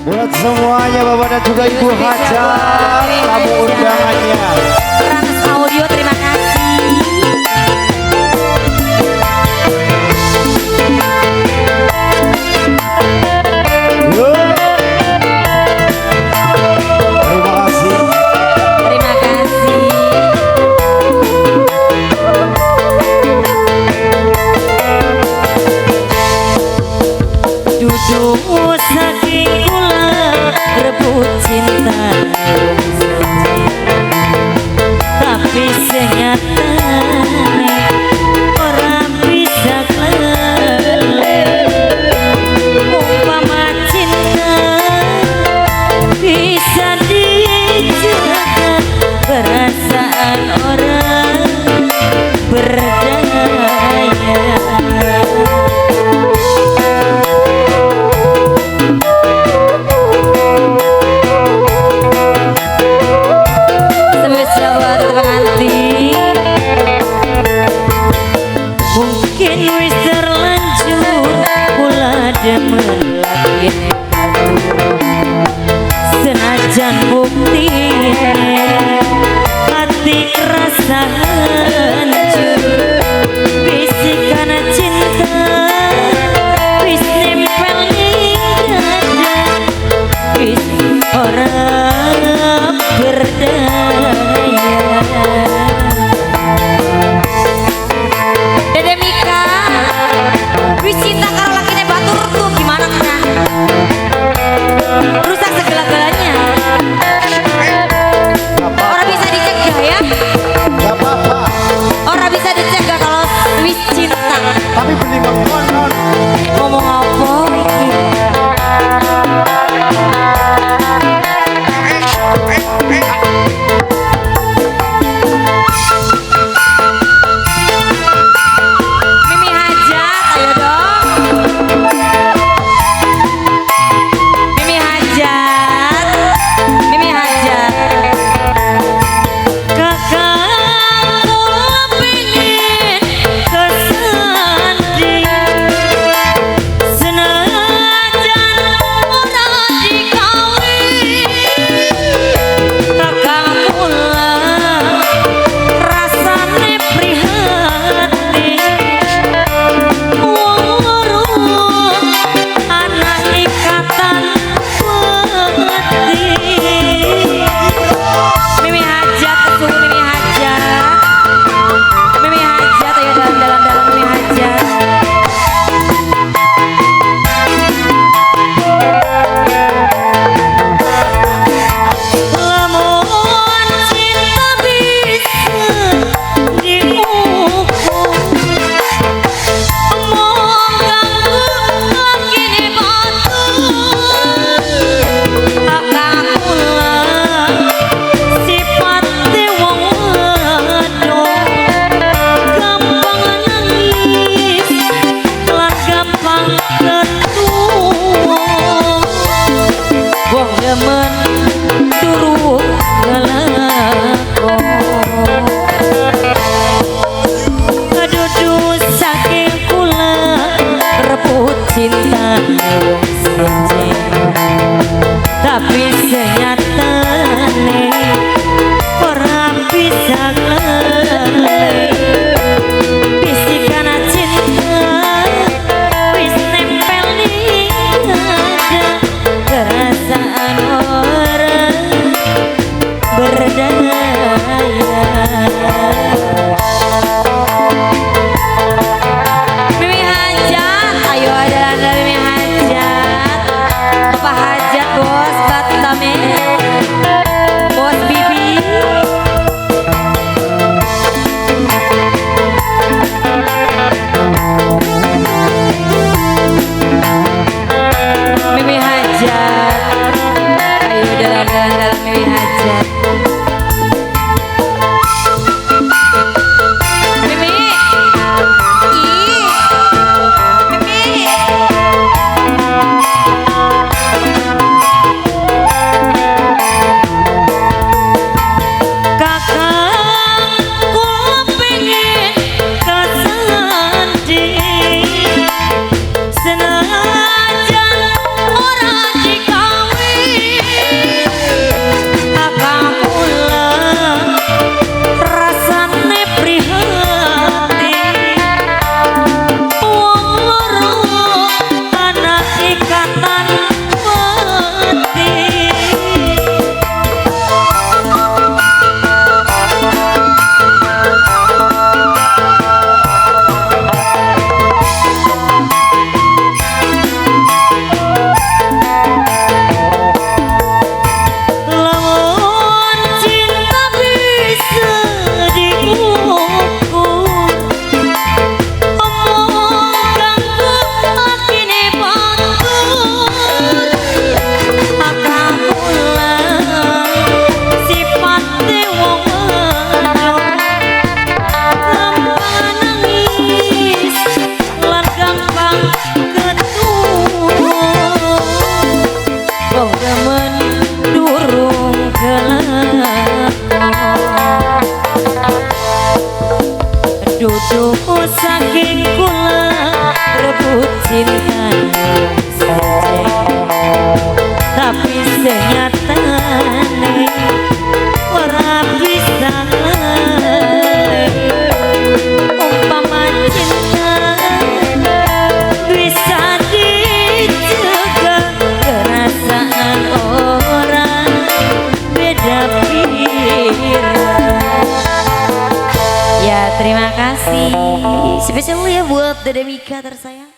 Buat semuanya Bapak dan juga Ibu Hajar, tamu undangannya. Trans Audio terima kasih. Yo. Terima kasih. Terima kasih. Duduk saking kula rebut cinta, tapi senyatane orang bisa kelelep. Umpama cinta bisa dijaga, perasaan orang berdaya. Spesial buat pengantin. Mungkin wis terlanjur kula demen lagi senajan bukti hati kerasa hancur. Bisikan cinta wis nempel ning dada, wis orang berdaya. Dede Mika wis cinta karo lakine batur tuh gimana kan? Rusak segala-galanya. Orang bisa dicegah ya? Gak apa-apa. Orang Spesial ya buat Dede Mika tersayang.